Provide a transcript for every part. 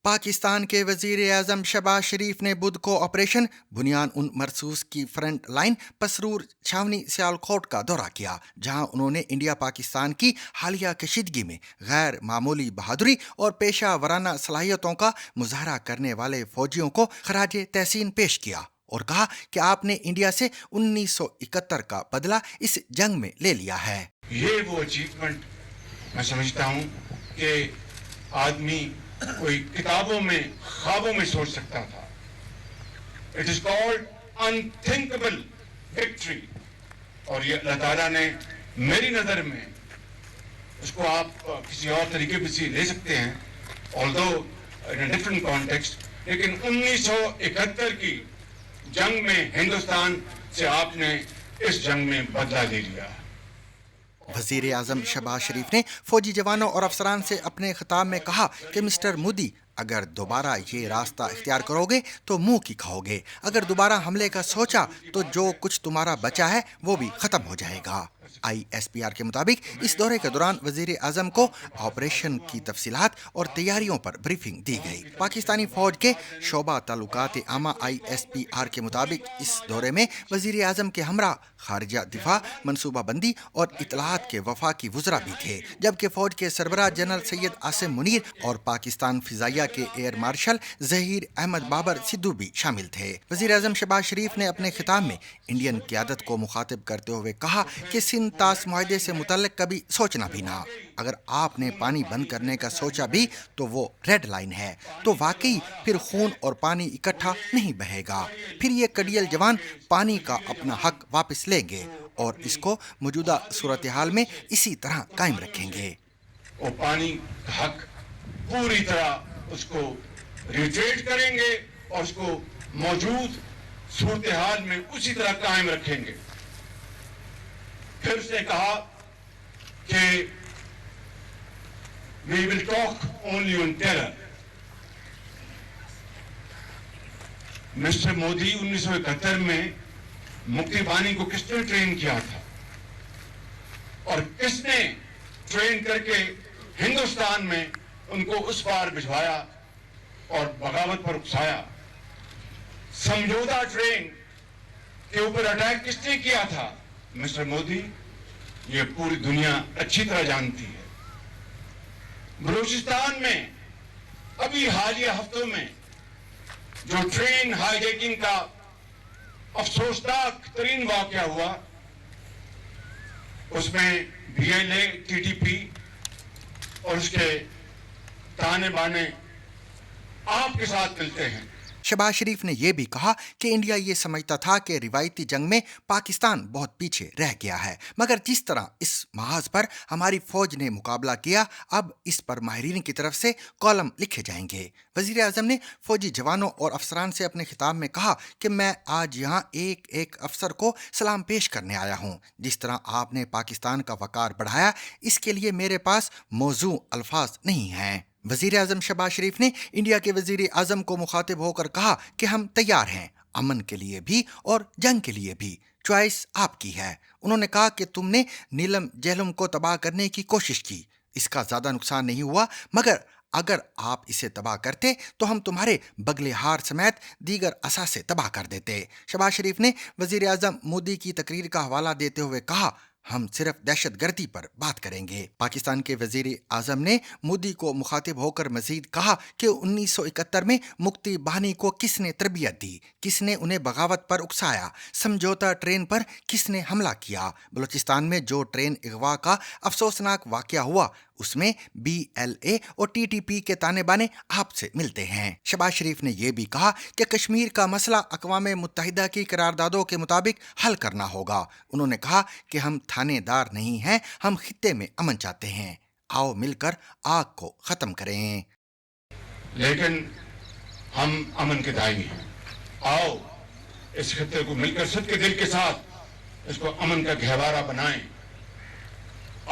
पाकिस्तान के वजीर आजम शहबाज शरीफ ने बुध को ऑपरेशन बुनियान उन मरसूस की फ्रंट लाइन पसरूर छावनी सियालकोट का दौरा किया, जहां उन्होंने इंडिया पाकिस्तान की हालिया कशीदगी में गैर मामूली बहादुरी और पेशा वराना सलाहियतों का मुजाहरा करने वाले फौजियों को खराज तहसीन पेश किया और कहा कि आपने इंडिया से 1971 का बदला इस जंग में ले लिया है। ये वो अचीवमेंट मैं समझता हूँ कि आदमी कोई किताबों में ख्वाबों में सोच सकता था। It is called unthinkable victory, और ये अल्लाह ताला ने मेरी नजर में उसको आप किसी और तरीके से ले सकते हैं, although in a different context, लेकिन 1971 की जंग में हिंदुस्तान से आपने इस जंग में बदला ले लिया। वजीर आजम शहबाज शरीफ ने फौजी जवानों और अफसरान से अपने खिताब में कहा कि मिस्टर मोदी, अगर दोबारा ये रास्ता इख्तियार करोगे तो मुंह की खाओगे। अगर दोबारा हमले का सोचा तो जो कुछ तुम्हारा बचा है वो भी खत्म हो जाएगा। ISPR के मुताबिक इस दौरे के दौरान वजीर आजम को ऑपरेशन की तफसीलात और तैयारियों पर ब्रीफिंग दी गई। पाकिस्तानी फौज के शोबा ताल्लुकात आमा ISPR के मुताबिक इस दौरे में वजीर आजम के हमरा खारजा दिफा, मनसूबा बंदी और इतलात के वफाकी वज़रा भी थे, जबकि फौज के सरबराह जनरल सैयद आसिम मुनीर और पाकिस्तान फिजाइया के एयर मार्शल जहीर अहमद बाबर सिद्धू भी शामिल थे। वजीर आजम शहबाज शरीफ ने अपने खिताब में इंडियन क़यादत को मुखातिब करते हुए कहा कि सिंध तास मुआहदे से मुतल्लिक कभी सोचना भी ना। अगर आपने पानी बंद करने का सोचा भी तो वो रेड लाइन है, तो वाकई फिर खून और पानी इकट्ठा नहीं बहेगा। फिर ये कड़ियल जवान पानी का अपना हक वापस लेंगे और इसको मौजूदा सूरत हाल में इसी तरह कायम रखेंगे। वो पानी का हक पूरी तरह उसको रिट्रेट करेंगे और उसको मौजूद सूरत हाल में उसी तरह कायम रखेंगे। फिर उसने कहा कि we will talk only on terror। Mister Modi 1971 में मुक्ति बानी को किसने ट्रेन किया था और किसने ट्रेन करके हिंदुस्तान में उनको उस पार भिजवाया और बगावत पर उकसाया। समझौता ट्रेन के ऊपर अटैक किसने किया था? मिस्टर मोदी। ये पूरी दुनिया अच्छी तरह जानती है। बलूचिस्तान में अभी हालिया हफ्तों में जो ट्रेन हाईजैकिंग का अफसोसनाक तरीन वाकया हुआ, उसमें BLA, TTP और उसके ताने बाने आपके साथ मिलते हैं। शहबाज शरीफ ने यह भी कहा कि इंडिया ये समझता था कि रिवायती जंग में पाकिस्तान बहुत पीछे रह गया है, मगर जिस तरह इस महाज पर हमारी फौज ने मुकाबला किया, अब इस पर माहिरीन की तरफ से कॉलम लिखे जाएंगे। वजीर आजम ने फौजी जवानों और अफसरान से अपने खिताब में कहा कि मैं आज यहाँ एक एक अफसर को सलाम पेश करने आया हूँ। जिस तरह आपने पाकिस्तान का वकार बढ़ाया, इसके लिए मेरे पास मौजू अल्फाज नहीं हैं। वजीर आजम शहबाज शरीफ ने इंडिया के वजीर आजम को मुखातिब होकर कहा कि हम तैयार हैं, अमन के लिए भी और जंग के लिए भी। चॉइस आपकी है। उन्होंने कहा कि तुमने नीलम जहलम को तबाह करने की कोशिश की, इसका ज्यादा नुकसान नहीं हुआ, मगर अगर आप इसे तबाह करते तो हम तुम्हारे बगले हार समेत दीगर असासे तबाह कर देते। शहबाज शरीफ ने वजीर आजम मोदी की तकरीर का हवाला देते हुए कहा, हम सिर्फ दहशतगर्दी पर बात करेंगे। पाकिस्तान के वजीर आजम ने मोदी को मुखातिब होकर मजीद कहा कि 1971 में मुक्ति बाहिनी को किसने तरबियत दी, किसने उन्हें बगावत पर उकसाया, समझौता ट्रेन पर किसने हमला किया। बलूचिस्तान में जो ट्रेन अगवा का अफसोसनाक वाकया हुआ, उसमें BLA और TTP के ताने बाने आपसे मिलते हैं। शहबाज शरीफ ने यह भी कहा कि कश्मीर का मसला अक़वाम मुत्तहिदा की करारदादों के मुताबिक हल करना होगा। उन्होंने कहा कि हम थानेदार नहीं हैं, हम खित्ते में अमन चाहते हैं। आओ मिलकर आग को ख़त्म करें। लेकिन हम अमन के दाई हैं। आओ इस खित्ते को मिलकर सच्चे दिल के साथ इसको अमन का गहवारा बनाएं,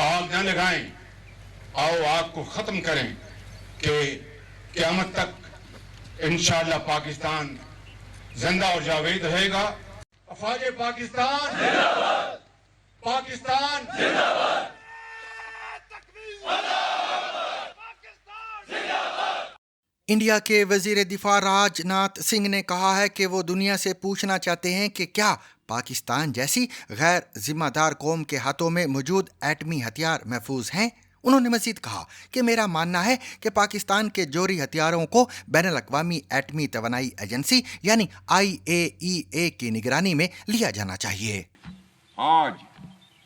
आग न लगाएं। आओ आग को खत्म करें कि क़यामत तक इंशाअल्लाह पाकिस्तान जिंदा और जावेद रहेगा। अफवाज पाकिस्तान जिंदाबाद, पाकिस्तान जिंदाबाद। इंडिया के वजीर दिफा राजनाथ सिंह ने कहा है कि वो दुनिया से पूछना चाहते हैं कि क्या पाकिस्तान जैसी गैर जिम्मेदार कौम के हाथों में मौजूद एटमी हथियार महफूज हैं। उन्होंने मजीद कहा कि मेरा मानना है कि पाकिस्तान के जौहरी हथियारों को बैनुल अक़वामी एटमी तवानाई एजेंसी यानी IAEA की निगरानी में लिया जाना चाहिए। आज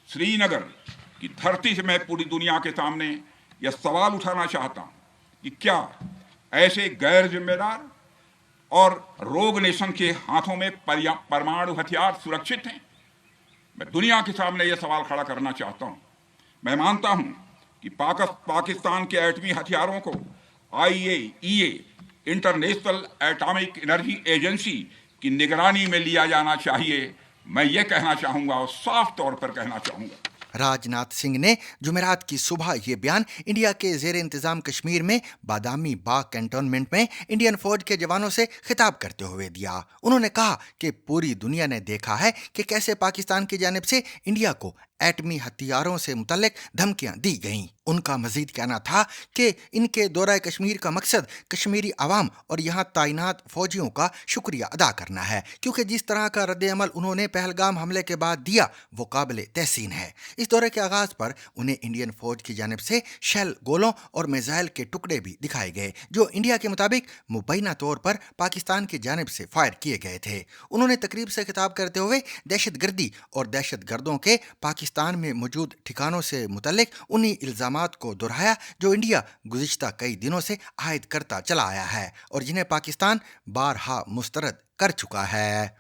श्रीनगर की धरती से मैं पूरी दुनिया के सामने यह सवाल उठाना चाहता हूं कि क्या ऐसे गैर जिम्मेदार और रोग नेशन के हाथों में परमाणु हथियार सुरक्षित हैं? मैं दुनिया के सामने यह सवाल खड़ा करना चाहता हूं। मैं मानता हूं कि पाकिस्तान के एटमी हथियारों को IAEA international atomic energy agency की निगरानी में लिया जाना चाहिए। मैं ये कहना चाहूँगा और साफ तौर पर कहना चाहूँगा। राजनाथ सिंह ने जुमेरात की सुबह ये बयान इंडिया के जेर इंतजाम कश्मीर में बादामी बाग कैंटोनमेंट में इंडियन फौज के जवानों से खिताब करते हुए दिया। उन्होंने कहा कि पूरी दुनिया ने देखा है कि कैसे पाकिस्तान की जानिब से इंडिया को एटमी हथियारों से मुतल्लिक धमकियां दी गईं। उनका मजीद कहना था कि इनके दौरा कश्मीर का मकसद कश्मीरी आवाम और यहाँ तैनात फौजियों का शुक्रिया अदा करना है, क्योंकि जिस तरह का रद्द-ए-अमल उन्होंने पहलगाम हमले के बाद दिया वो काबिल तहसीन है। इस दौरे के आगाज पर उन्हें इंडियन फौज की जानिब से शेल गोलों और मिसाइल के टुकड़े भी दिखाए गए जो इंडिया के मुताबिक मुबैना तौर पर पाकिस्तान की जानिब से फायर किए गए थे। उन्होंने तकरीब से खिताब करते हुए दहशतगर्दी और दहशतगर्दों के पाकिस्तान में मौजूद ठिकानों से मुतल्लिक उन्हीं इल्जामात को दोहराया जो इंडिया गुज़िश्ता कई दिनों से आयद करता चला आया है और जिन्हें पाकिस्तान बारहा मुस्तरद कर चुका है।